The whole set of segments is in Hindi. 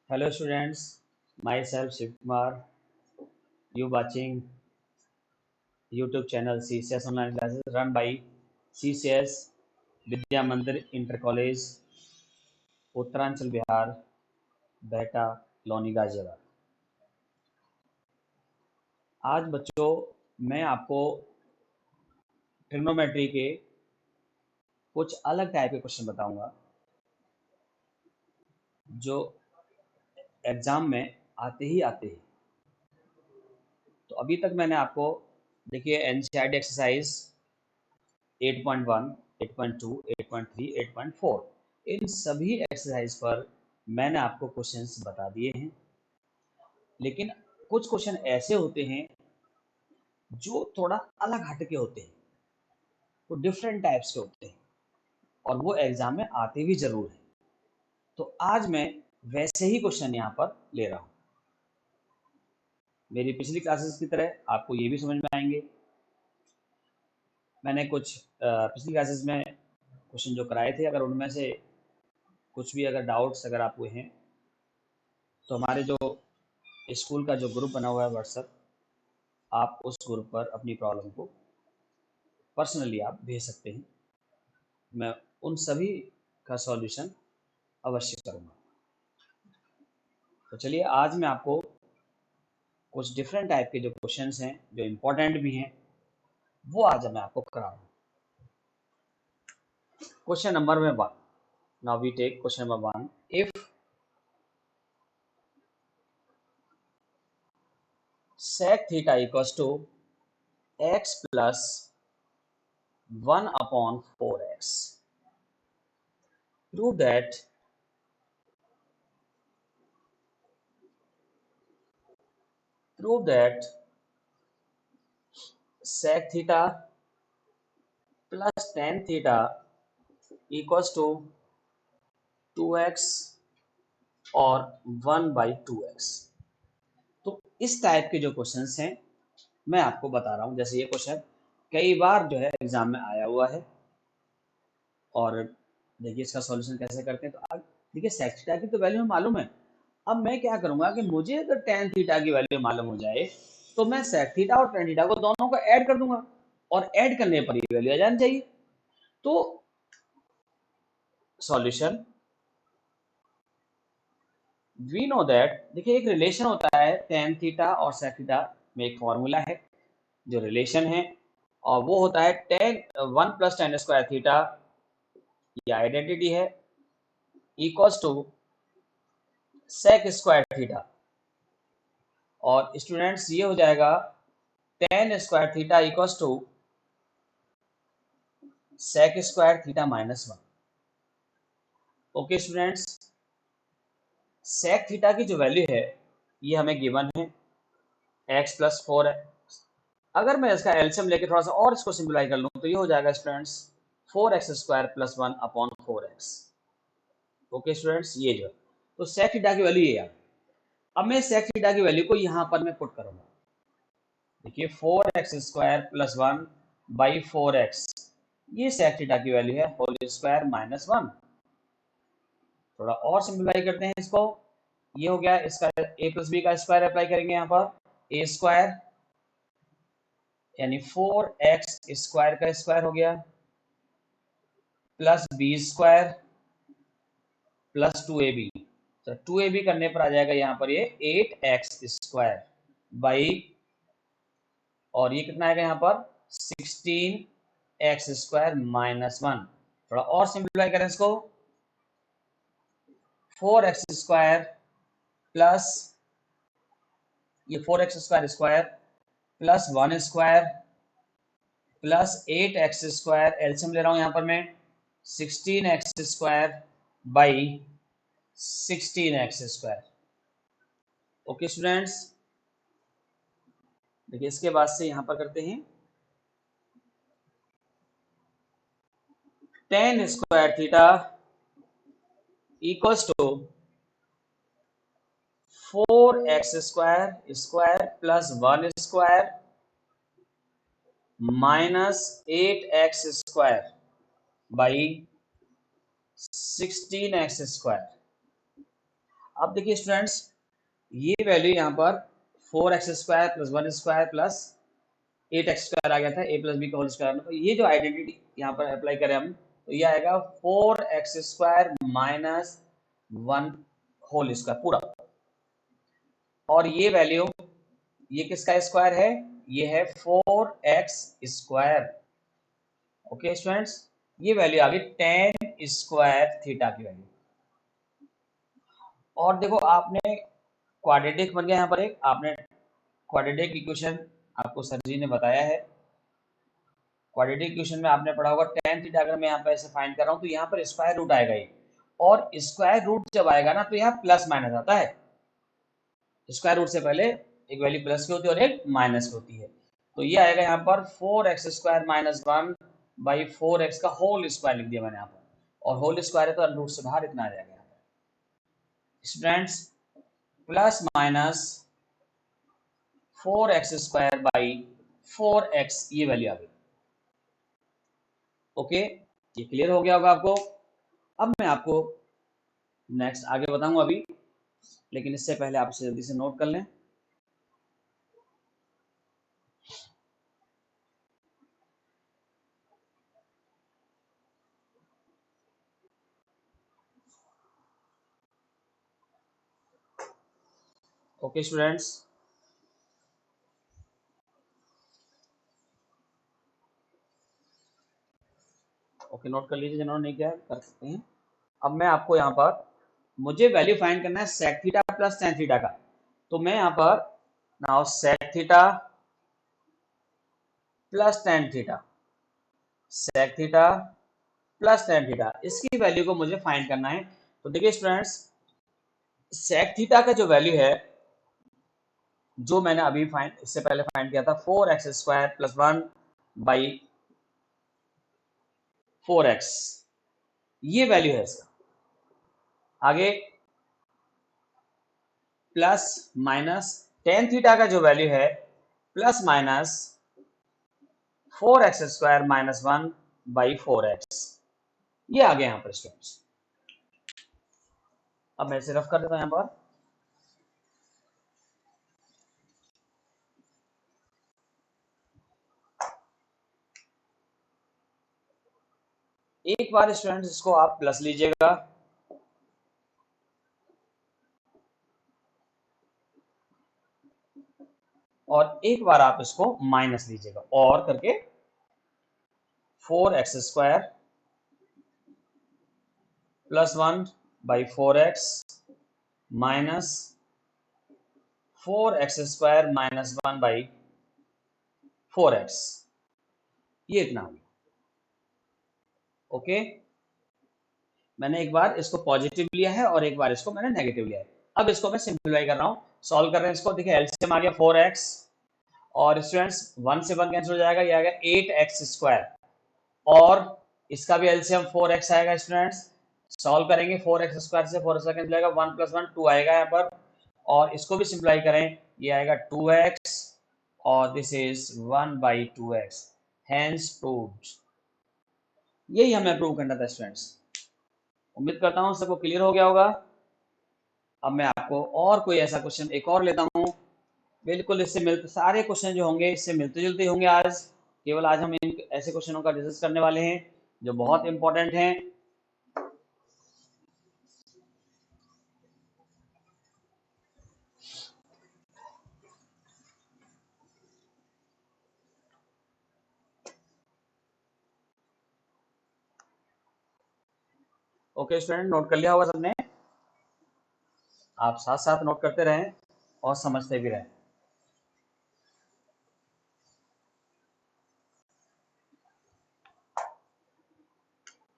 Hello students, myself Shiv Kumar. You watching YouTube channel CCS online classes run by CCS Vidya Mandir Inter College, Uttaranchal Bihar, बेहटा, लोनी गाजियाबाद। आज बच्चों मैं आपको ट्रिग्नोमेट्री के कुछ अलग टाइप के क्वेश्चन बताऊंगा जो एग्जाम में आते ही आते हैं। तो अभी तक मैंने आपको देखिए एनसीईआरटी एक्सरसाइज 8.1, 8.2, 8.3, 8.4 इन सभी एक्सरसाइज पर मैंने आपको क्वेश्चंस बता दिए हैं। लेकिन कुछ क्वेश्चन ऐसे होते हैं जो थोड़ा अलग हटके होते हैं, वो डिफरेंट टाइप्स के होते हैं और वो एग्जाम में आते भी जरूर हैं। तो आज मैं वैसे ही क्वेश्चन यहाँ पर ले रहा हूँ। मेरी पिछली क्लासेस की तरह आपको ये भी समझ में आएंगे। मैंने कुछ पिछली क्लासेस में क्वेश्चन जो कराए थे, अगर उनमें से कुछ भी अगर डाउट्स अगर आपको हैं तो हमारे जो स्कूल का जो ग्रुप बना हुआ है व्हाट्सएप, आप उस ग्रुप पर अपनी प्रॉब्लम को पर्सनली आप भेज सकते हैं। मैं उन सभी का सॉल्यूशन अवश्य करूँगा। तो चलिए आज मैं आपको कुछ डिफरेंट टाइप के जो क्वेश्चंस हैं जो इम्पोर्टेंट भी हैं वो आज मैं आपको करा रहा हूँ। Question number 1, now we take question number 1। If sec theta equals to x plus 1 upon 4x, prove that sec theta plus tan theta equals to 2x और 1/2x। तो इस टाइप के जो क्वेश्चंस हैं मैं आपको बता रहा हूँ। जैसे ये क्वेश्चन कई बार जो है एग्जाम में आया हुआ है और देखिए इसका सॉल्यूशन कैसे करते हैं। तो अब देखिए सेक थीटा की तो वैल्यू मालूम है। अब मैं क्या करूंगा कि मुझे अगर टेन थीटा की वैल्यू मालूम हो जाए तो मैं सेक थीटा और टेन थीटा को दोनों को ऐड कर दूंगा और ऐड करने पर ये वैल्यू आ जानी चाहिए। तो सॉल्यूशन वी नो दैट, देखिए एक रिलेशन होता है टेन थीटा और सेक थीटा में, एक फॉर्मूला है जो रिलेशन है और वो होता है टेन 1 + tan स्क्वायर थीटा, ये आइडेंटिटी है, equals to sec square theta. और स्टूडेंट्स ये हो जाएगा tan square theta equals to sec square theta -1। Okay students, sec theta की जो वैल्यू है ये हमें गिवन है x + 4 है। अगर मैं इसका एलसीएम लेके थोड़ा सा और इसको सिंप्लीफाई कर लूँ तो ये हो जाएगा students 4x² + 1 upon 4x। Okay students, ये जो तो सेक थीटा की वैल्यू ये है। अब मैं सेक थीटा की वैल्यू को यहाँ पर मैं पुट करूंगा। देखिए 4x² + 1/4x, ये सेक थीटा की वैल्यू है होल स्क्वायर -1। थोड़ा और सिंप्लीफाई करते हैं इसको, ये हो गया इसका a + b का स्क्वायर अप्लाई करेंगे यहाँ पर, a² यानी 4x² का स्क्वायर हो गया प्लस b² प्लस 2ab। तो 2ab करने पर आ जाएगा यहाँ पर ये 8x² बाई, और ये कितना आएगा यहाँ पर 16x² -1। थोड़ा और सिंप्लीफाई करें इसको, 4x² प्लस ये 4x² plus 1² plus 8x², LCM ले रहा हूं यहां पर मैं, 16x² by 16x²। Okay students, देखिए इसके बाद से यहां पर करते हैं tan square theta equals to 4x² plus 1² minus 8x² by 16x²। अब देखिए स्टूडेंट्स, ये वैल्यू यहाँ पर 4x² + 1² + 8x² आ गया था, a + b का होल स्क्वायर। तो ये जो आइडेंटिटी यहाँ पर अप्लाई करें हम, तो ये आएगा 4x² - 1 होल स्क्वायर पूरा। और ये वैल्यू, ये किसका स्क्वायर है? ये है 4x²। ओके स्टूडेंट्स, ये वैल्यू आ गई tan² थीटा की वैल्यू। और देखो, आपने क्वाड्रेटिक बन गया यहाँ पर एक, आपने क्वाड्रेटिक इक्वेशन आपको सर जी ने बताया है। क्वाड्रेटिक इक्वेशन में आपने पढ़ा होगा tan थीटा, अगर मैं यहाँ पर ऐसे फाइंड कर रहा हूँ तो यहाँ पर स्क्वायर रूट आएगा ये, और स्क्वायर रूट जब आएगा ना तो यहाँ प्लस माइनस आता है। स्क्वायर रूट से पहले एक वैल्यू प्लस की होती है और एक माइनस की होती है। तो ये आएगा यहाँ पर 4x² - 1/4x का होल स्क्वायर लिख दिया मैंने यहाँ पर, और होल स्क्वायर है तो रूट से बाहर इतना आ जाएगा यहाँ पर स्टूडेंट्स, प्लस माइनस 4x²/4x, ये वैल्यू आ गई। ओके, ये क्लियर हो गया होगा आपको। अब मैं आपको नेक्स्ट आगे बताऊंगा अभी, लेकिन इससे पहले आप इसे जल्दी से नोट कर लें। ओके स्टूडेंट्स, ओके नोट कर लीजिए, जिन्होंने नहीं किया कर सकते हैं। अब मैं आपको यहाँ पर, मुझे वैल्यू फाइंड करना है sec theta plus tan theta का। तो मैं यहाँ पर now sec theta plus tan theta, sec theta plus tan theta, इसकी वैल्यू को मुझे फाइंड करना है। तो देखिए स्टूडेंट्स, sec थीटा का जो वैल्यू है, जो मैंने अभी फाइंड, इससे पहले फाइंड किया था 4x² + 1/4x, ये वैल्यू है इसका। आगे प्लस माइनस tan थीटा का जो वैल्यू है, प्लस माइनस 4x² - 1/4x, ये आ गया यहाँ पर स्टूडेंट्स। अब मैं इसे रफ कर देता हूं यहाँ पर। एक बार स्टूडेंट्स इसको आप प्लस लीजिएगा, और एक बार आप इसको माइनस लीजिएगा, और करके 4x² + 1/4x minus 4x² - 1/4x, ये इतना हो गया। ओके, मैंने एक बार इसको पॉजिटिव लिया है और एक बार इसको मैंने नेगेटिव लिया है। अब इसको मैं सिंप्लीफाई कर रहा हूँ, सॉल्व कर रहे हैं इसको। देखिए एलसीएम आ गया 4x, और स्टूडेंट्स 1 से 1 कैंसिल हो जाएगा, ये आ गया 8x², और इसका भी एलसीएम 4x आएगा स्टूडेंट्स। सॉल्व करेंगे 4x² से 4x कैंसिल जाएगा, 1 + 1 2 आएगा यहाँ पर, और इसको भी सिंप्लीफाई करें, ये आएगा 2x, और this is 1/2x, hence proved. यही हमें प्रूव करना था स्टूडेंट्स। उम्मीद करता हूँ सबको क्लियर हो गया होगा। अब मैं आपको और कोई ऐसा क्वेश्चन एक और लेता हूँ, बिल्कुल इससे मिलते, सारे क्वेश्चन जो होंगे इससे मिलते जुलते होंगे आज। केवल आज हम इन ऐसे क्वेश्चनों का डिस्कस करने वाले हैं जो बहुत इंपॉर्टेंट हैं। ओके स्टूडेंट, नोट कर लिया होगा सबने। आप साथ साथ नोट करते रहें और समझते भी रहें।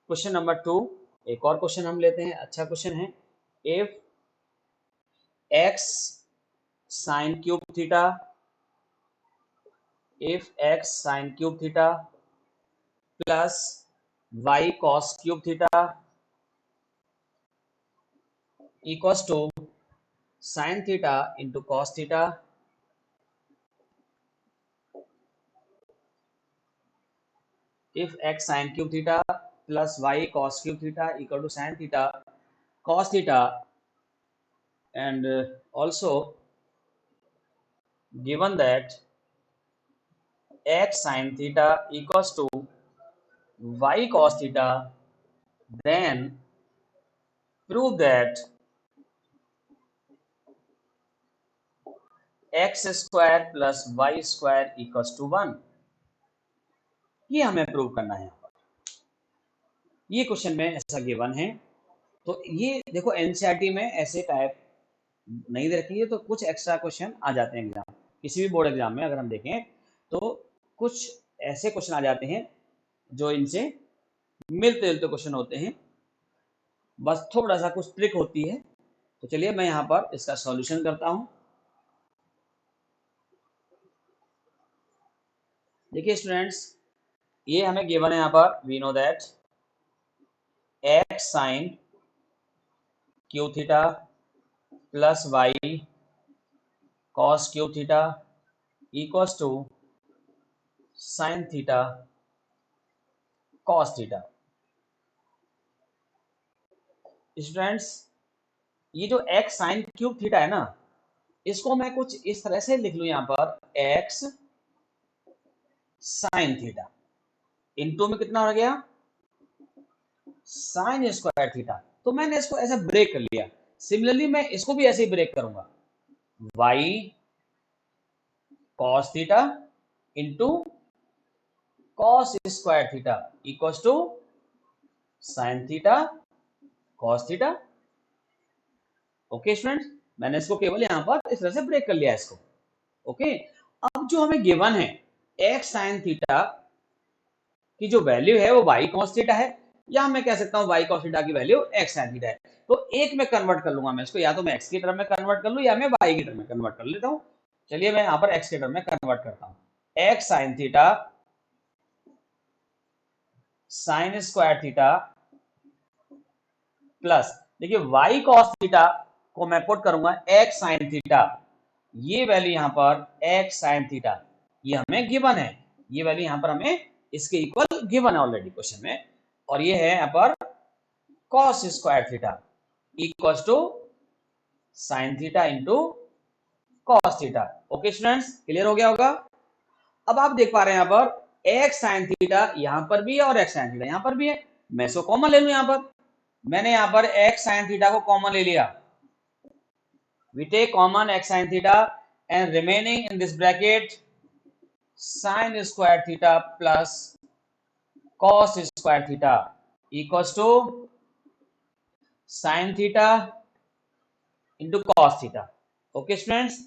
क्वेश्चन नंबर 2, एक और क्वेश्चन हम लेते हैं, अच्छा क्वेश्चन है। If x sin³ theta, if x sin³ theta plus y cos³ theta equals to sin theta into cos theta, if x sin³ theta plus y cos³ theta equal to sin theta cos theta, and also given that x sin theta equals to y cos theta, then prove that x square plus y square equals to 1। ये हमें प्रूव करना है। यहाँ पर ये क्वेश्चन में ऐसा गिवन है। तो ये देखो एनसीईआरटी में ऐसे टाइप नहीं दे रखी है, तो कुछ एक्स्ट्रा क्वेश्चन आ जाते हैं एग्जाम, किसी भी बोर्ड एग्जाम में अगर हम देखें तो कुछ ऐसे क्वेश्चन आ जाते हैं जो इनसे मिलते जुलते क्वेश्चन होते हैं, बस थोड़ा सा कुछ ट्रिक होती है। तो चलिए मैं यहाँ पर इसका सॉल्यूशन करता हूँ। देखिए स्टूडेंट्स, ये हमें गिवन है यहाँ पर, we know that x sine cube theta plus y cos cube theta equals to sine theta cos theta. Students, ये जो एक्स साइन क्यूब थीटा है ना, इसको मैं कुछ इस तरह से लिख लूं यहाँ पर, एक्स साइन थीटा इनटू में कितना हो गया, साइन स्क्वायर थीटा। तो मैंने इसको ऐसे ब्रेक कर लिया। सिमिलरली मैं इसको भी ऐसे ही ब्रेक करूंगा, y cos theta into cos square theta equals to sine theta cos theta. Okay students, मैंने इसको केवल यहां पर इस तरह से ब्रेक कर लिया इसको। ओके, अब जो हमें गिवन है एक्स साइन थीटा की जो वैल्यू है वो वाई कॉस थीटा है, या मैं कह सकता हूं वाई कॉस थीटा की वैल्यू एक्स साइन थीटा है। तो एक में कन्वर्ट कर लूंगा मैं इसको, या तो मैं एक्स की टर्म में कन्वर्ट कर लूं या मैं वाई की टर्म में कन्वर्ट कर लेता हूं। चलिए मैं यहां पर एक्स की टर्म में कन्वर्ट करता हूं, x sine theta sine square theta plus, देखिए वाई कॉस थीटा को मैं पुट करूंगा एक्स साइन थीटा, ये वैल्यू यहां पर एक्स साइन थीटा ये हमें गिवन है, ये वैल्यू यहां पर हमें इसके इक्वल गिवन है ऑलरेडी क्वेश्चन में, और ये है यहां पर cos square theta equals to sine theta into cos theta. Okay students, clear हो गया होगा। अब आप देख पा रहे हैं यहां पर एक्स साइन थीटा यहां पर भी है और एक्स साइन थीटा यहां पर भी है, मैं इसको कॉमन ले लूं। यहां पर मैंने यहां पर एक्स साइन थीटा को कॉमन ले लिया, we take common x sin theta and remaining in this bracket sin square theta plus cos square theta equals to sin theta into cos theta। Okay students,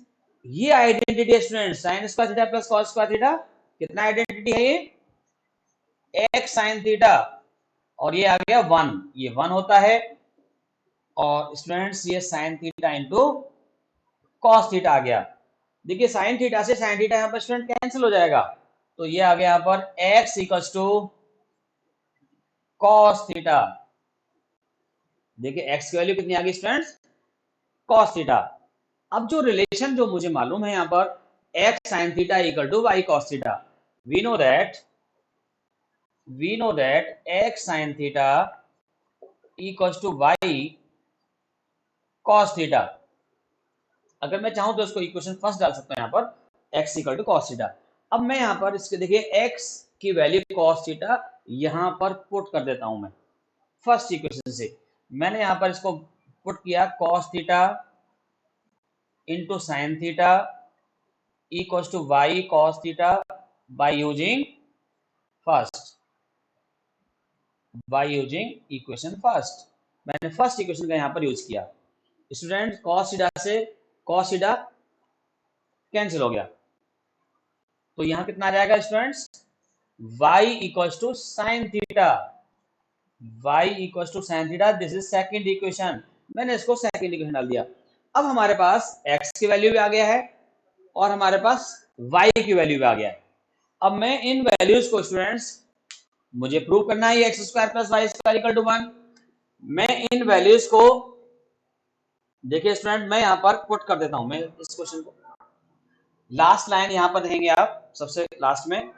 ये आइडेंटिटी है students, sin square theta plus cos square theta कितना आइडेंटिटी है, ये x sin theta और ये आ गया 1, ये 1 होता है, और स्टूडेंट्स ये sin theta into cos theta आ गया। देखिए साइन थीटा से साइन थीटा यहाँ पर स्टूडेंट कैंसिल हो जाएगा, तो ये आ गया यहाँ पर x equals to cos theta. देखिए x की वैल्यू कितनी आ गई स्टूडेंट्स, cos थीटा। अब जो रिलेशन जो मुझे मालूम है यहाँ पर x sin theta equal to y cos theta, we know that x sin theta equals to y cos theta. अगर मैं चाहूं तो इसको इक्वेशन फर्स्ट डाल सकता हूं यहाँ पर x equal to cos theta. अब मैं यहाँ पर इसके देखिए x की वैल्यू cos थीटा यहाँ पर पुट कर देता हूं मैं फर्स्ट इक्वेशन से। मैंने यहाँ पर इसको पुट किया cos theta into sine theta equals to y cos theta by using equation first. मैंने फर्स्ट इक्वेशन का यहाँ पर यूज किया। स्टूडेंट cos थीटा से cos थीटा कैंसिल हो गया, तो यहां कितना आ जाएगा students, y equals to sine theta, this is second equation. मैंने इसको सेकंड इक्वेशन डाल दिया। अब हमारे पास x की वैल्यू भी आ गया है और हमारे पास y की वैल्यू भी आ गया है। अब मैं इन वैल्यूज को स्टूडेंट्स मुझे प्रूव करना है x square plus Y square equal to 1। मैं इन वैल्यूज को देखिए स्टूडेंट मैं यहां पर पुट कर देता हूं, मैं इस क्वेश्चन को लास्ट लाइन यहां पर देखेंगे आप सबसे लास्ट में,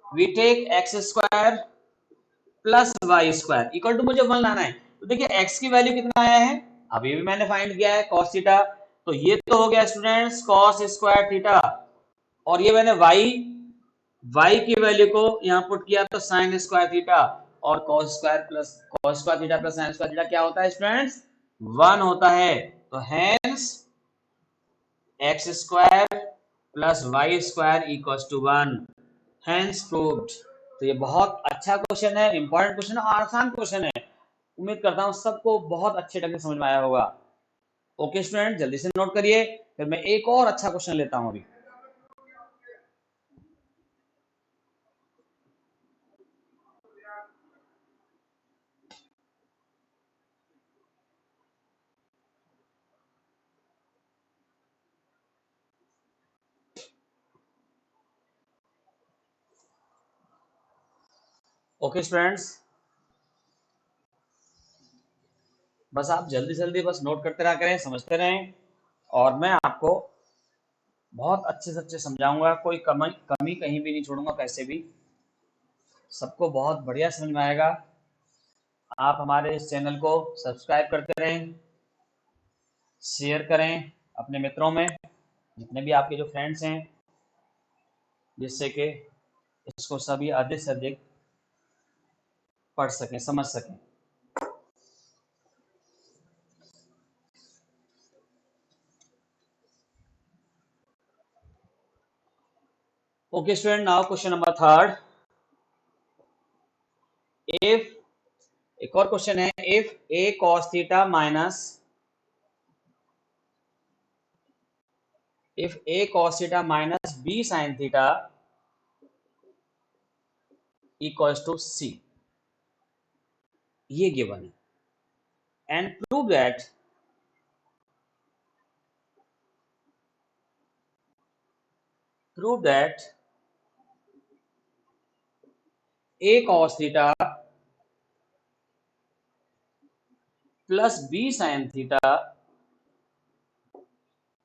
we take x square plus Y square equal to मुझे 1 लाना है। तो देखिए x की वैल्यू कितना आया है अब ये भी मैंने फाइंड किया है कॉस थीटा, तो ये तो हो गया स्टूडेंट्स कॉस स्क्वायर थीटा, और ये मैंने y की वैल्यू को यहाँ पुट किया तो साइन स्क्वायर थीटा, और cos square theta plus sine square theta क्या होता है स्टूडेंट्स? 1 होता है। तो hence x square plus Y square equals to 1, hence proved. तो ये बहुत अच्छा क्वेश्चन है, इंपॉर्टेंट क्वेश्चन है, आसान क्वेश्चन है। उम्मीद करता हूँ सबको बहुत अच्छे ढंग से समझ में आया होगा। ओके स्टूडेंट, जल्दी से नोट करिए, फिर मैं एक और अच्छा क्वेश्चन लेता हूँ अभी। ओके स्टूडेंट्स, बस आप जल्दी जल्दी बस नोट करते रहा करें, समझते रहें, और मैं आपको बहुत अच्छे से अच्छे समझाऊंगा, कोई कमी कहीं भी नहीं छोड़ूंगा कैसे भी, सबको बहुत बढ़िया समझ में आएगा। आप हमारे इस चैनल को सब्सक्राइब करते रहें, शेयर करें अपने मित्रों में, जितने भी आपके जो फ्रेंड्स हैं, जिससे कि इसको सभी अधिक से अधिक पढ़ सकें, समझ सकें। Okay student, now question number third. If एक और क्वेश्चन है, if A cos theta minus if a cos theta minus b sin theta equals to c, ये गिवन है, and prove that a cos theta plus b sin theta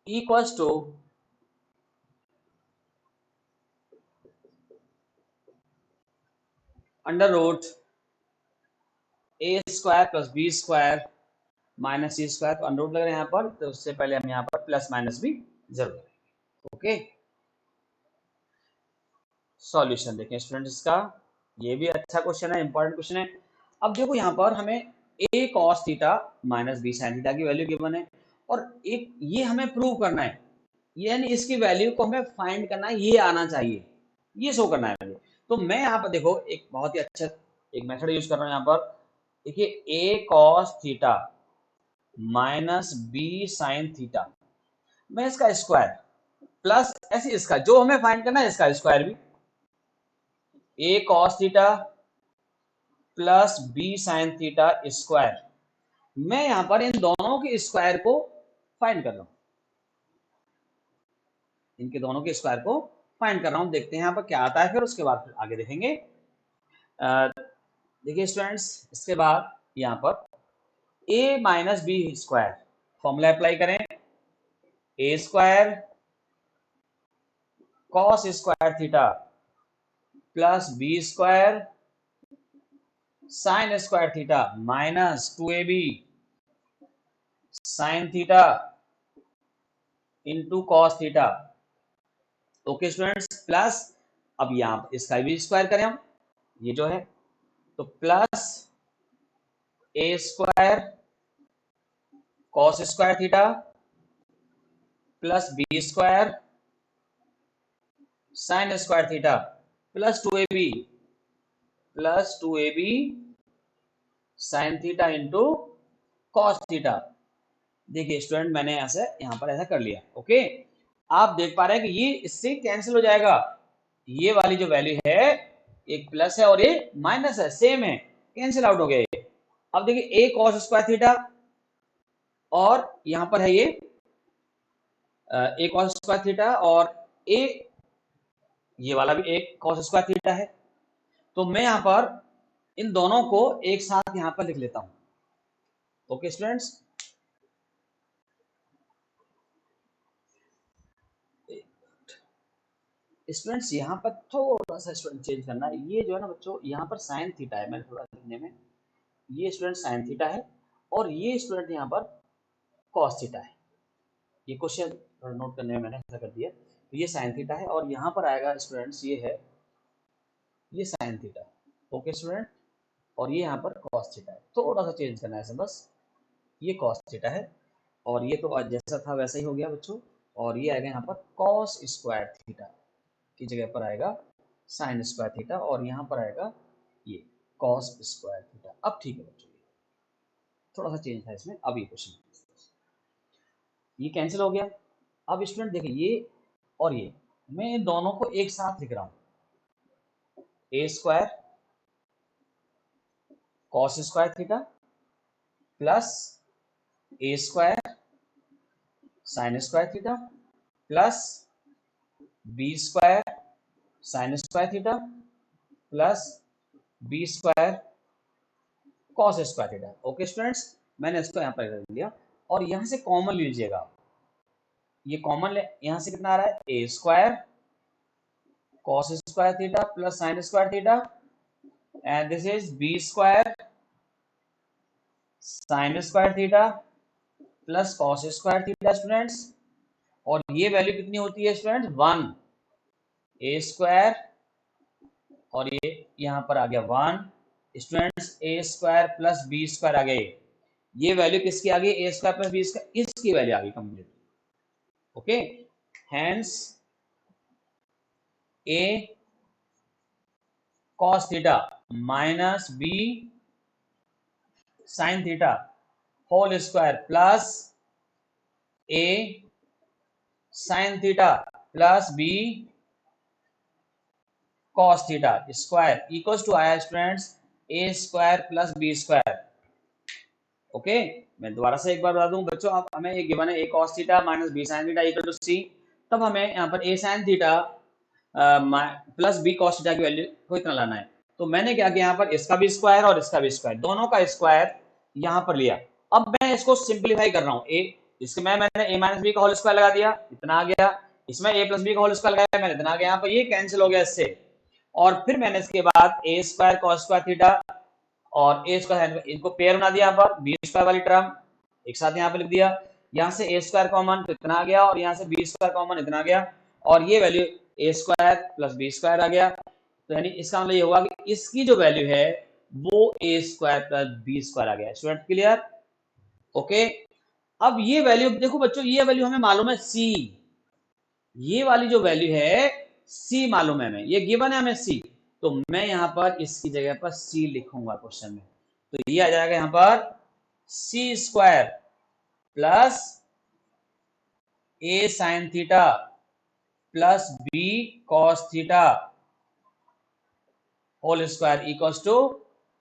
equals to under root a square plus B square minus c square. तो अंडर रूट लग रहा है यहाँ पर, तो उससे पहले हम यहाँ पर प्लस माइनस भी जरूर करें। ओके, सॉल्यूशन देखें स्टूडेंट इसका, ये भी अच्छा क्वेश्चन है, इंपॉर्टेंट क्वेश्चन है। अब देखो यहाँ पर हमें a cos theta minus b sin theta की वैल्यू गिवन है, और एक ये हमें प्रूव करना है, यानी इसकी वैल्यू को हमें फाइंड करना है, ये आना चाहिए, ये शो करना है मुझे। तो मैं यहाँ पर देखो एक बहुत ही अच्छा एक मेथड यूज कर रहा हूँ यहाँ पर। देखिए a cos theta minus b sin theta, मैं इसका स्क्वायर प्लस ऐसे इसका जो हमें फाइंड करना है इसका स्क्वायर भी, a cos theta plus b sin theta square, मैं यहां पर इन दोनों के स्क्वायर को फाइंड कर रहा हूं, इनके दोनों के स्क्वायर को फाइंड कर रहा हूं। देखते हैं यहां पर क्या आता है, फिर उसके बाद फिर आगे देखेंगे। देखिए स्टूडेंट्स, इसके बाद यहां पर a minus B square formula apply करें, A square cos square theta plus B square sine square theta minus 2ab sine theta into cos theta. Okay students, plus अब यहां इसका भी स्क्वायर करें हम, ये जो है, तो plus A square cos square theta plus B square sine square theta plus 2ab sine theta into cos theta. देखिए स्टूडेंट, मैंने ऐसे यहां पर ऐसा कर लिया। ओके, आप देख पा रहे हैं कि ये इससे कैंसिल हो जाएगा, ये वाली जो वैल्यू है एक प्लस है और ये माइनस है, सेम है, कैंसिल आउट हो गए। अब देखिए a cos स्क्वायर थीटा, और यहां पर है ये a cos स्क्वायर थीटा, और a ये वाला भी एक cos स्क्वायर थीटा है। तो मैं यहां पर इन दोनों को एक साथ यहां पर लिख लेता हूं। ओके स्टूडेंट्स, स्टूडेंट्स यहाँ पर थोड़ा सा स्टूडेंट चेंज करना है, ये जो है ना बच्चों, यहाँ पर साइन थीटा है, मैंने थोड़ा लिखने में, ये स्टूडेंट साइन थीटा है, और ये स्टूडेंट यहाँ पर कॉस थीटा है। ये क्वेश्चन नोट करने में मैंने ऐसा कर दिया। तो ये साइन थीटा है और यहाँ पर आएगा स्टूडेंट्स ये है, ये साइन थीटा। ओके स्टूडेंट, और ये यहाँ पर कॉस थीटा है। थोड़ा सा चेंज करना है इसे बस। ये कॉस थीटा है और ये तो जैसा था वैसा ही हो गया बच्चों। और ये आएगा यहाँ पर कॉस स्क्वायर थीटा की जगह पर आएगा साइन स्क्वायर थीटा और यहाँ पर आएगा ये कॉस स्क्वायर थीटा। अब ठीक है बच्चों, थोड़ा सा चेंज था इसमें। अब ये क्वेश्चन ये कैंसिल हो गया। अब स्टूडेंट देखिए ये और ये, मैं इन दोनों को एक साथ लिख रहा हूं, A square cos square theta plus A square sine square theta plus B square sine square theta plus B square cos square theta. Okay students, मैंने इसको यहाँ पर कर दिया और यहाँ से कॉमन लीजिएगा। ये कॉमन यहाँ से कितना आ रहा है, ए square cos square theta plus sin square theta, and this is b square sin square theta plus cos square theta students. और ये वैल्यू कितनी होती है स्टूडेंट्स, 1 a स्क्वायर और ये यहाँ पर आ गया 1 students a square plus B square आ गया। ये वैल्यू किसकी आ गई, a square plus B square, इसकी वैल्यू आ गई complete. Okay, hence a cos theta minus b sin theta whole square plus a sin theta plus b cos theta square equals to आया students a square plus b square. Okay, मैं दोबारा से एक बार बता दूं बच्चों, आप हमें एक गिवन है a cos theta minus b sin theta equal to c। तब हमें यहाँ पर a sin theta plus b cos theta की वैल्यू को इतना लाना है। तो मैंने क्या किया, यहाँ पर इसका भी स्क्वायर और इसका भी स्क्वायर, दोनों का स्क्वायर यहाँ पर लिया। अब मैं इसको सिंप्लीफाई कर रहा हूँ, इसमें मैंने a माइनस बी का होल स्क्वायर लगा दिया, इतना आ गया। इसमें a प्लस बी का होल स्क्वायर लगाया मैंने, इतना आ गया। यहाँ पर ये कैंसिल हो गया इससे। और फिर मैंने इसके बाद a square cos square theta और a स्क्वायर, इनको पेयर बना दिया। यहाँ पर बी स्क्वायर वाली टर्म एक साथ यहाँ पे लिख दिया। यहाँ से a स्क्वायर कॉमन तो इतना आ गया और यहाँ से बी स्क्वायर कॉमन इतना आ गया और ये value a square plus B square आ गया। तो यानी इसका मतलब ये हुआ कि इसकी जो वैल्यू है वो a square plus B square आ गया। Student clear? ओके, अब ये वैल्यू देखो बच्चों, ये वैल्यू हमें मालूम है c, ये वाली जो वैल्यू है c मालूम है हमें, ये गिवन है हमें c। तो मैं यहाँ पर इसकी जगह पर c लिखूंगा क्वेश्चन में। तो ये आ जाएगा यहाँ पर c square plus a sine theta plus b cos theta whole square equals to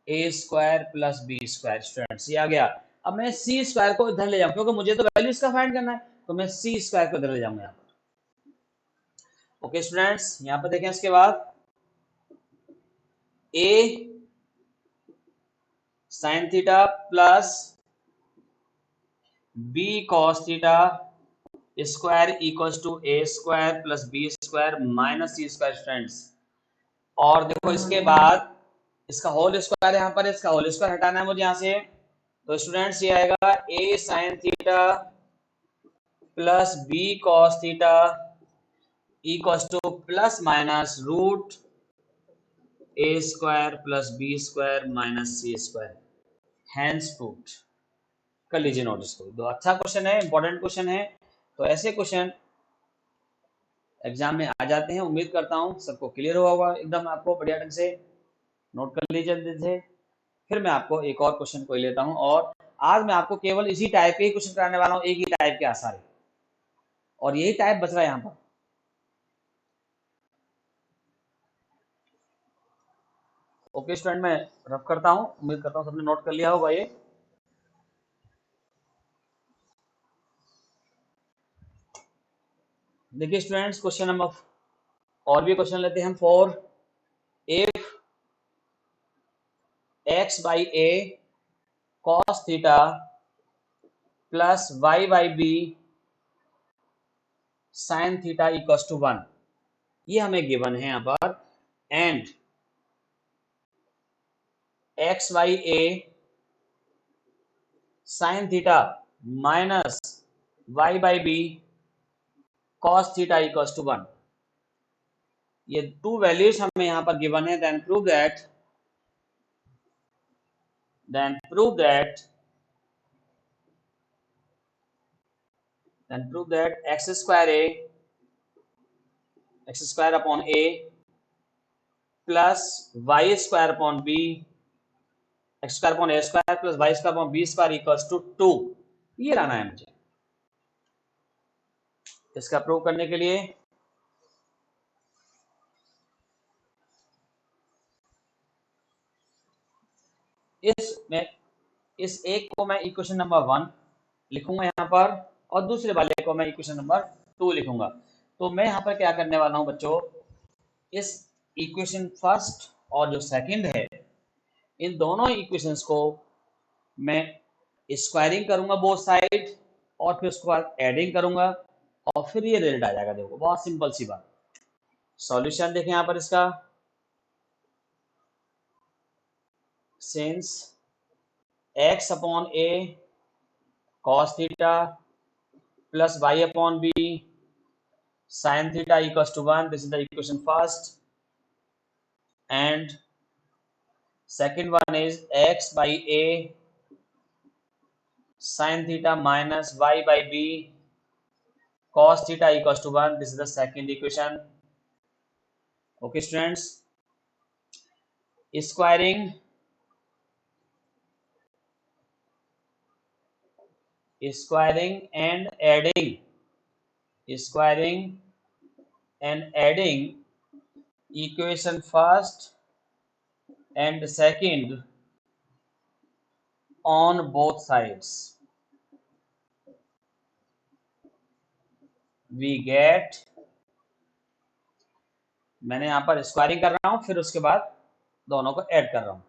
a square plus b square. Students ये आ गया। अब मैं c स्क्वायर को इधर ले जाऊं क्योंकि मुझे तो वैल्यू इसका फाइंड करना है, तो मैं c स्क्वायर को इधर ले जाऊंगा यहाँ पर। ओके स्टूडेंट्स, यहाँ पर देखें इसके बाद a sine theta plus b cos theta square equals to a square plus b square minus c square. Students और देखो इसके बाद इसका होल स्क्वायर यहाँ पर, इसका होल स्क्वायर हटाना है मुझे यहाँ से। तो स्टूडेंट्स ये आएगा a sine theta plus b cos theta equals to plus minus root a square plus b square minus c square. Hence proved. कर लीजिए नोट इसको, दो अच्छा क्वेश्चन है, इंपॉर्टेंट क्वेश्चन है। तो ऐसे क्वेश्चन एग्जाम में आ जाते हैं। उम्मीद करता हूँ सबको क्लियर हुआ होगा एकदम, आपको बढ़िया ढंग से नोट कर लीजिए जल्दी से। फिर मैं आपको एक और क्वेश्चन कोई लेता हूँ और आज मैं आपको केवल इसी टाइप के ही क्वेश्चन कराने वाला हूँ, एक ही टाइप के आसार, और यही टाइप बच रहा है यहाँ पर। ओके स्टूडेंट, मैं रफ करता हूँ, उम्मीद करता हूँ सबने नोट कर लिया होगा ये। देखिए स्टूडेंट्स, क्वेश्चन नंबर और भी क्वेश्चन लेते हैं हम। For if x by a cos theta plus y by b sine theta equals to 1, ये हमें गिवन है यहाँ पर। And x by a sine theta minus y by b cos theta equals to 1। ये टू वैल्यूज हमें यहां पर गिवन है। Then prove that then prove that x square upon a plus y square upon b, x square upon a square plus y square upon b square equals to 2। ये लाना है मुझे। इसका प्रूव करने के लिए इस एक को मैं इक्वेशन नंबर 1 लिखूंगा यहाँ पर, और दूसरे वाले को मैं इक्वेशन नंबर 2 लिखूंगा। तो मैं यहाँ पर क्या करने वाला हूँ बच्चों, इस इक्वेशन फर्स्ट और जो सेकंड है, इन दोनों इक्वेशंस को मैं स्क्वायरिंग करूंगा बोथ साइड, और फिर उसके बाद एडिंग करूंगा, और फिर ये रिजल्ट आ जाएगा। देखो बहुत सिंपल सी बात। सॉल्यूशन देखें यहाँ पर इसका, since x upon a cos theta plus y upon b sin theta equals to 1, this is the equation first, and second one is x by a sin theta minus y by b cos theta equals to 1, this is the second equation। okay students, squaring and adding equation first and second on both sides, we get, मैंने यहाँ पर स्क्वायरिंग कर रहा हूँ, फिर उसके बाद दोनों को ऐड कर रहा हूँ।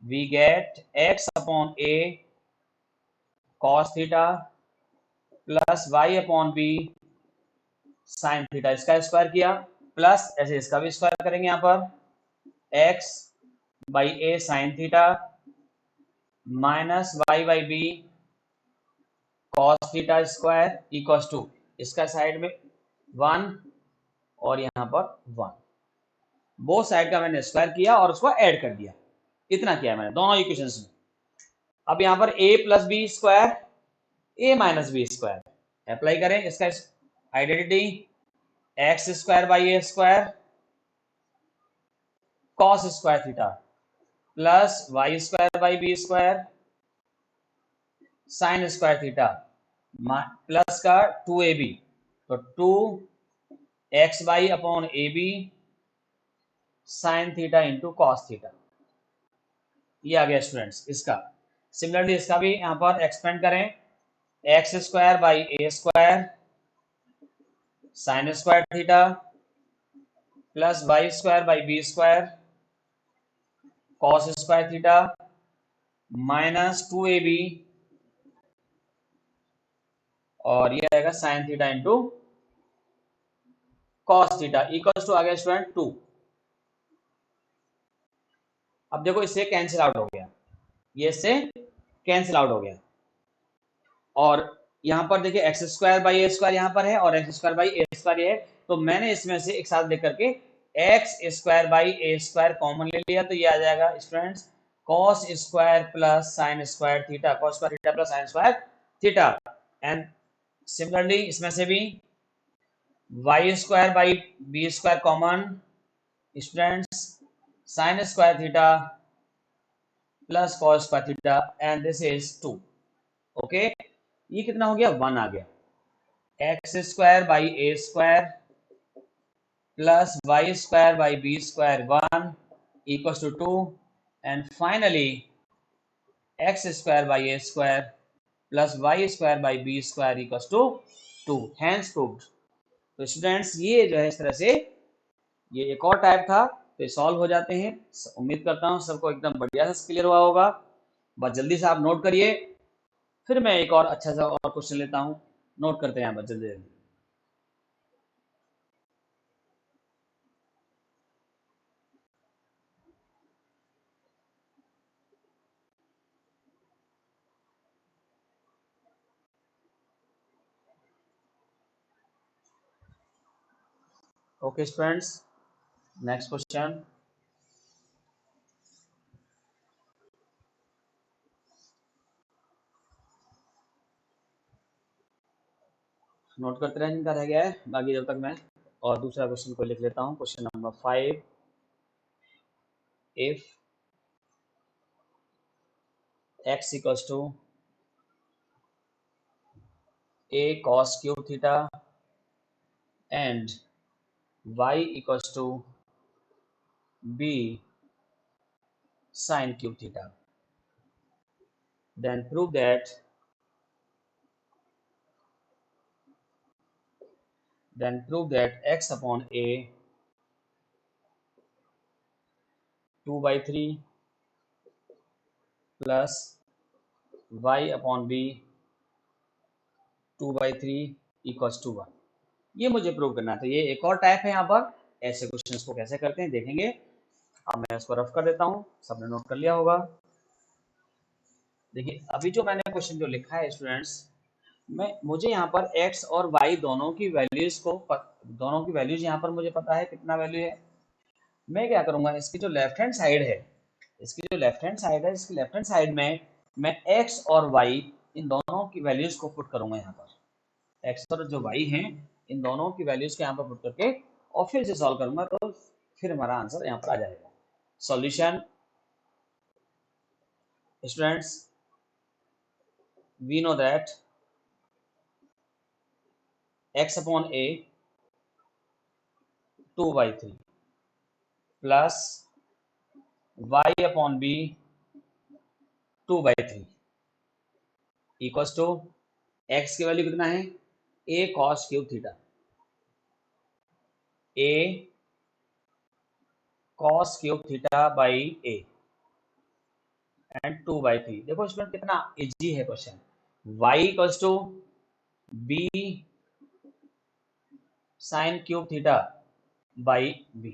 we get x upon a cos theta plus y upon b sin theta, इसका स्क्वायर किया, प्लस ऐसे इसका भी स्क्वायर करेंगे यहाँ पर, x by a sin theta minus y by b cos theta square equals to, इसका साइड में 1 और यहाँ पर 1, बोथ साइड का मैंने स्क्वायर किया और उसको ऐड कर दिया। इतना किया मैंने दोनों इक्वेशंस में। अब यहाँ पर a plus B square a minus B square apply करें, इसका identity x square by A square cos square theta plus Y square by B square sine square theta plus का 2ab, तो 2x by upon a b sine theta into cos theta. ये आ गया स्टूडेंट्स इसका। सिमिलरली इसका भी यहाँ पर एक्सपेंड करें, X square by A square sine square theta plus Y square by B square cos square theta minus 2ab, और ये आएगा sine theta into cos theta equals to आ गया स्टूडेंट 2। अब देखो इससे कैंसिल आउट हो गया, ये इससे कैंसिल आउट हो गया, और यहाँ पर देखिए x square by A square यहाँ पर है और x square by A square ये है, तो मैंने इसमें से एक साथ लेकर के x square by A square common ले लिया, तो ये आ जाएगा students cos square plus sine square theta, cos square theta plus sine square theta. And similarly इसमें से भी y square by B square common, students sine square theta plus cos square theta, and this is 2। Okay, ये कितना हो गया, 1 आ गया। X square by A square plus Y square by B square 1 equals to 2, and finally x square by A square plus Y square by B square equals to 2, hence proved. तो स्टूडेंट्स ये जो है इस तरह से, ये एक और टाइप था, तो सॉल्व हो जाते हैं। उम्मीद करता हूँ सबको एकदम बढ़िया से क्लियर हुआ होगा। बस जल्दी से आप नोट करिए, फिर मैं एक और अच्छा सा और क्वेश्चन लेता हूँ। नोट करते हैं बस जल्दी जल्दी। Okay students, next question. Note करते रहें जिनका रह गया है, बाकी जब तक मैं और दूसरा क्वेश्चन को लिख लेता हूँ। Question number 5, if x equals to a cos cube theta and y equals to b sin cube theta, then prove that x upon a 2/3 plus y upon b 2/3 equals to 1। ये मुझे प्रूव करना है। तो ये एक और टाइप है यहाँ पर। ऐसे क्वेश्चंस को कैसे करते हैं देखेंगे। अब मैं इसको रफ कर देता हूँ, सबने नोट कर लिया होगा। देखिए अभी जो मैंने क्वेश्चन जो लिखा है स्टूडेंट्स, मुझे यहाँ पर x और y दोनों की वैल्यूज यहाँ पर मुझे पता है कितना वैल्यू है। मैं क्या करूँगा, इसकी जो लेफ्ट हैंड साइड है, इसकी लेफ्ट हैंड साइड में मैं x और y इन दोनों की वैल्यूज को पुट करूँगा यहाँ पर। x और जो y हैं इन दोनों की वैल्यूज को यहाँ पर पुट करके और फिर से सॉल्व करूँगा, तो फिर हमारा आंसर यहाँ पर आ जाएगा। Solution students, we know that x upon a 2/3 plus y upon b 2/3 equals to x की वैल्यू कितना है, a cos cube theta, a cos cube theta by a and 2/3। देखो स्टूडेंट कितना इजी है question. y equals to b sine cube theta by b,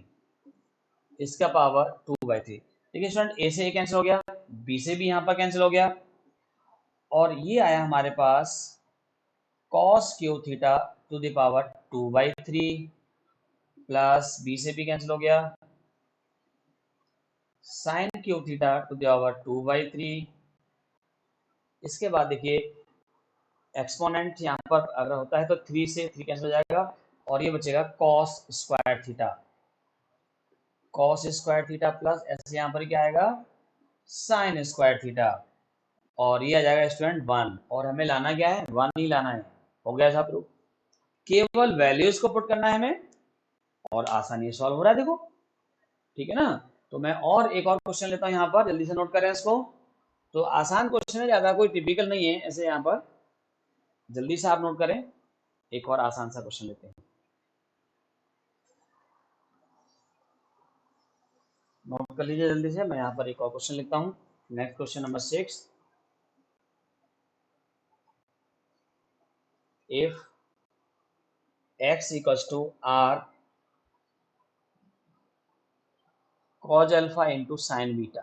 इसका पावर 2/3। देखिए स्टूडेंट a से a कैंसिल हो गया, b से भी यहाँ पर कैंसिल हो गया, और ये आया हमारे पास cos cube theta two the power 2/3 plus b से भी कैंसिल हो गया sign cube theta two the power 2/3। इसके बाद देखिए एक्सपोनेंट यहाँ पर अगर होता है तो 3 से 3 कैंसिल हो जाएगा और ये बचेगा cos स्क्वायर थीटा प्लस ऐसे यहाँ पर क्या आएगा साइन स्क्वायर थीटा, और ये आ जाएगा स्टूडेंट 1, और हमें लाना क्या है 1 ही लाना है। हो गया था प्रूफ। केवल वैल्यूज को पुट करना है हमें और आसानी से सॉल्व हो रहा है। देखो ठीक है ना। तो मैं और एक और क्वेश्चन लेता हूँ यहाँ पर, जल्दी से नोट करें इसको। तो आसान क्वेश्चन है, ज्यादा कोई टिपिकल नहीं है ऐसे। यहाँ पर जल्दी से आप नोट करें, एक और आसान सा क्वेश्चन लेते हैं। नोट कर लीजिए जल्दी से, मैं यहाँ पर एक और क्वेश्चन लिखता हूँ। Next question number 6, if x equals to r cos alpha into sin beta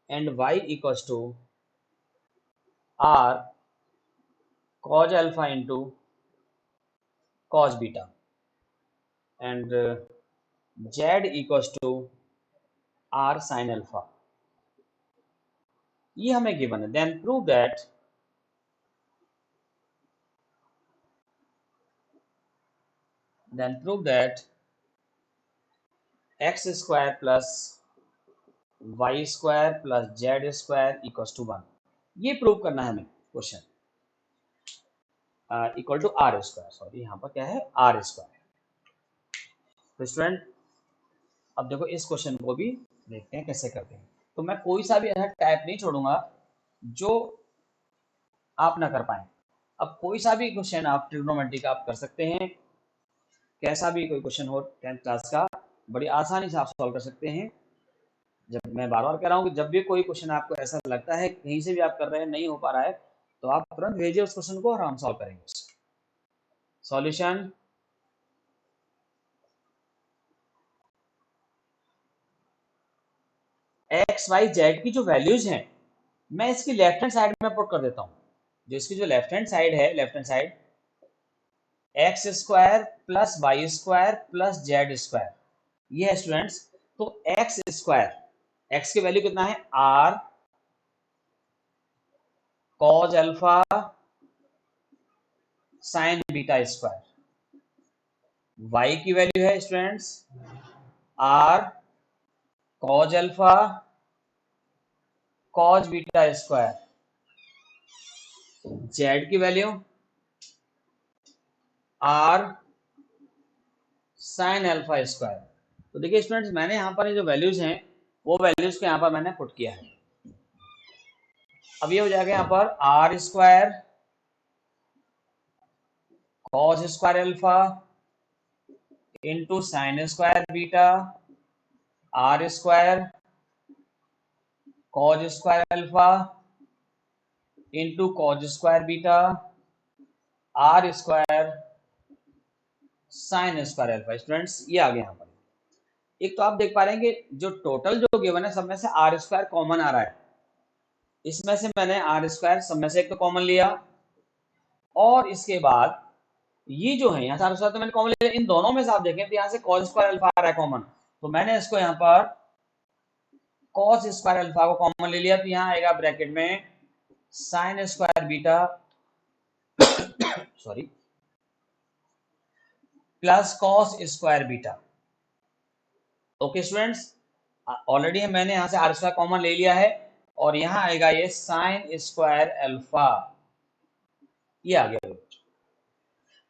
and y equals to r cos alpha into cos beta and z equals to r sin alpha, ये हमें गिवन है। Then prove that x square plus y square plus z square equals to 1। ये प्रूव करना है हमें question. Equal to r square, sorry यहाँ पर क्या है आर स्क्वायर। तो स्टूडेंट अब देखो इस क्वेश्चन को भी देखते हैं कैसे करते हैं। तो मैं कोई सा भी ऐसा टाइप नहीं छोड़ूंगा जो आप ना कर पाए। अब कोई सा भी क्वेश्चन आप ट्रिग्नोमेट्री का आप कर सकते हैं, कैसा भी कोई क्वेश्चन हो 10th क्लास का, बड़ी आसानी से आप सॉल्व कर सकते हैं। जब मैं बार बार कह रहा हूँ कि जब भी कोई क्वेश्चन आपको ऐसा लगता है कहीं से भी आप कर रहे हैं नहीं हो पा रहा है, तो आप तुरंत भेजिए उस क्वेश्चन को और हम सॉल्व करेंगे। सॉल्यूशन एक्स वाई जेड की जो वैल्यूज हैं मैं इसकी लेफ्ट हैंड साइड में पुट कर देता हूँ। जो इसकी जो लेफ्ट हैंड साइड है, left hand side X square plus Y square plus Z square, ये है स्टूडेंट्स। तो एक्स स्क्वायर, एक्स की वैल्यू कितना है, R cos alpha sine beta square, Y की वैल्यू है students R cos alpha cos beta square, Z की value R sine alpha square. तो देखिए स्टूडेंट्स, मैंने यहाँ पर जो वैल्यूज हैं वो वैल्यूज को यहाँ पर मैंने पुट किया है। अब ये हो जाएगा यहाँ पर r square cos square alpha into sine square beta r square cos square alpha into cos square beta r square sine square alpha. Students ये आ गया यहाँ पर। एक तो आप देख पा रहे हैं कि जो टोटल जो गिवन है सब में से आर स्क्वायर कॉमन आ रहा है, इसमें से मैंने आर स्क्वायर सब में से एक तो कॉमन लिया, और इसके बाद ये जो है यहाँ से आर स्क्वायर तो मैंने कॉमन लिया, इन दोनों में से आप देखें तो यहाँ से कॉस स्क्वायर अल्फा आ रहा है कॉमन, तो मैंने इसको यहाँ पर कॉस स्क्वायर अल्फा को कॉमन ले लिया, तो यहाँ आएगा ब्रैकेट में sign square beta sorry plus cos square beta. Okay students, already मैंने यहाँ से आर स्क्वायर कॉमन ले लिया है, और यहाँ आएगा ये साइन स्क्वायर अल्फा, ये आ गया।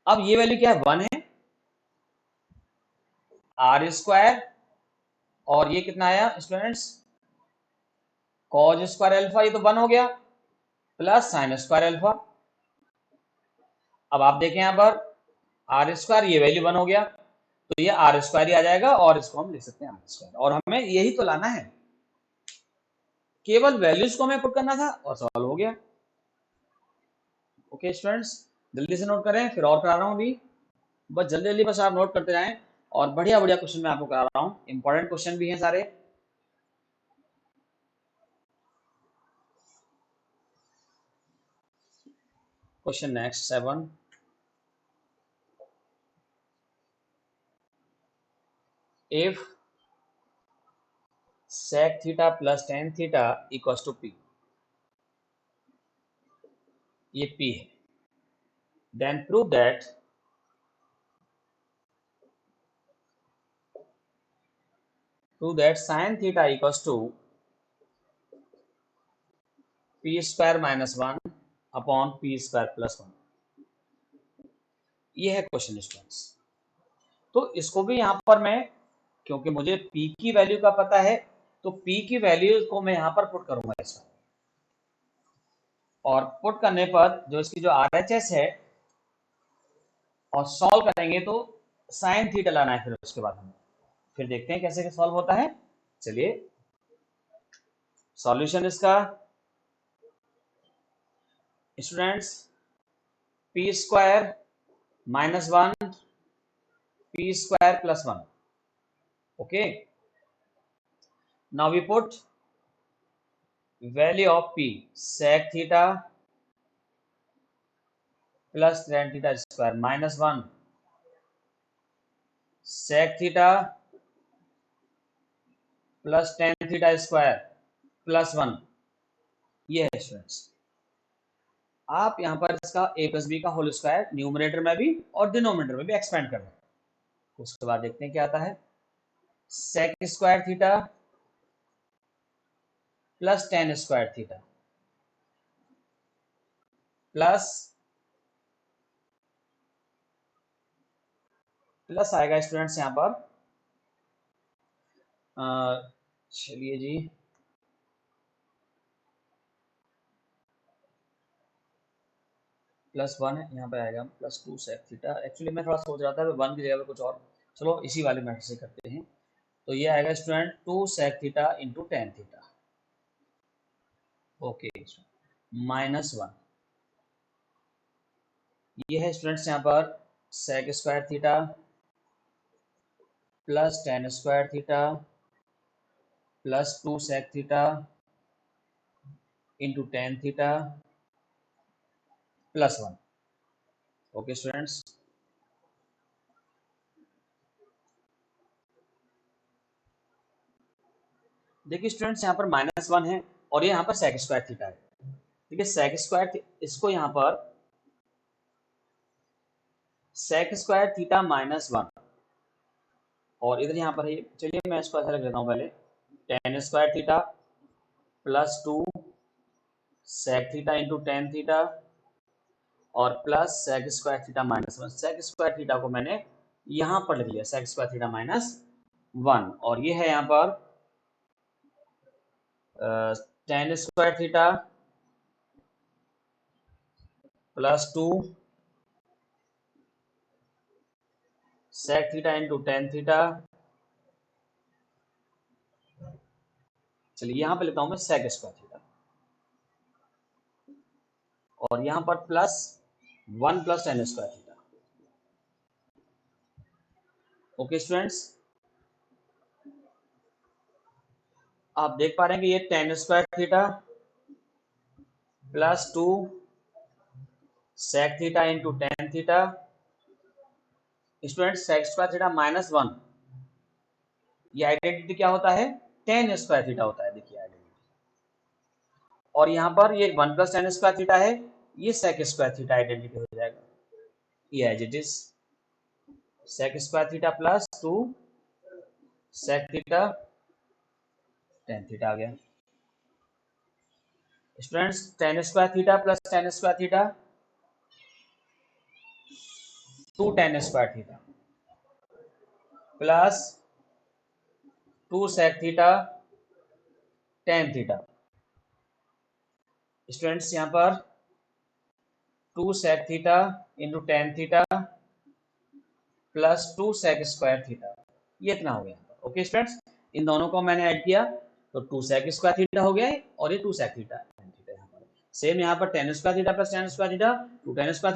अब ये वैल्यू क्या है, 1 है, आर स्क्वायर और ये कितना आया स्टूडेंट्स कॉज स्क्वायर अल्फा, ये तो 1 हो गया, प्लस साइन स्क्वायर अल्फा। अब आप देखें यहाँ पर आर स्क्वायर, ये वैल्यू 1 हो गया, तो ये आर स्क्वायर ही आ जाएगा, और इसको हम लिख सकते हैं आर स्क्वायर, और हमें यही तो लाना है, केवल वैल्यूज को हमें पुट करना था और सॉल्व हो गया। ओके स्टूडेंट्स, जल्दी से नोट करें, फिर और करा रहा हूँ अभी, बस जल्दी जल्दी बस आप नोट करते जाएं, और बढ़िया बढ़िया क्वेश्चन मैं आपको करा रहा हूँ, इंपॉर्टेंट क्वेश्चन भी हैं सारे। Question next 7, if sec theta plus tan theta equals to p, ये p है, then prove that sin theta equals to p square minus 1 upon p square plus 1, ये है क्वेश्चन स्टूडेंट्स। तो इसको भी यहाँ पर मैं, क्योंकि मुझे p की वैल्यू का पता है, तो p की वैल्यू को मैं यहाँ पर पुट करूंगा इसमें, और पुट करने पर जो इसकी जो RHS है, और सॉल्व करेंगे तो साइन थीटा लाना है, फिर उसके बाद हमें फिर देखते हैं कैसे सॉल्व होता है। चलिए सॉल्यूशन इसका students, p square minus 1 p square plus 1, okay. Now we put value of p sec theta plus tan theta square minus 1 sec theta plus tan theta square plus 1, ये है स्टूडेंट्स। आप यहाँ पर इसका a प्लस बी का होल स्क्वायर न्यूमरेटर में भी और डिनोमिनेटर में भी एक्सपेंड कर दें। उसके बाद देखते हैं क्या आता है, sec square theta plus tan square theta plus plus आएगा स्टूडेंट्स यहाँ पर, चलिए जी, प्लस 1 है, यहाँ पे आएगा प्लस 2 सेक थीटा। एक्चुअली मैं थोड़ा सोच रहा था 1 की जगह पे कुछ और, चलो इसी वाले मेथड से करते हैं। तो ये आएगा student 2 sec theta into tan theta, okay, minus 1, ये है स्टूडेंट्स यहाँ पर sec square theta plus tan square theta plus 2 sec theta into tan theta plus 1, okay students. देखिए स्टूडेंट्स यहाँ पर -1 है और ये यहाँ पर सेक स्क्वायर थीटा है। ठीक है, सेक स्क्वायर इसको यहाँ पर सेक स्क्वायर थीटा -1 और इधर यहाँ पर है, चलिए मैं इसको ऐसा रख लेता हूँ पहले, tan square theta +2 sec theta into tan theta और plus sec square theta -1। Sec square theta को मैंने यहाँ पर लिख लिया, सेक स्क्वायर थीटा -1 और ये है यहाँ पर tan square theta +2 sec theta into tan theta. चलिए यहाँ पे लिखता हूँ मैं सेक स्क्वायर थीटा और यहाँ पर +1 + tan square theta. Okay students, आप देख पा रहे हैं कि ये tan square theta +2 sec theta into tan theta. Student sec square theta -1 ये आइडेंटिटी क्या होता है, tan स्क्वायर थीटा होता है। देखिए आइडेंटिटी, और यहाँ पर ये 1 + tan स्क्वायर थीटा है, ये सेक स्क्वायर थीटा आइडेंटिटी हो जाएगा। ये as it is sec square theta +2 sec theta tan theta आ गया। Students tan square theta + tan square theta 2 tan square theta plus 2 sec theta tan theta. Students यहाँ पर 2 sec theta into tan theta plus 2 sec square theta, ये इतना हो गया। ओके स्टूडेंट्स, इन दोनों को मैंने ऐड किया तो 2 सेक स्क्वायर थीटा हो गया है और ये 2 सेक थीटा tan थीटा। यहाँ पर सेम यहाँ पर tan square theta + tan square theta 2 tan square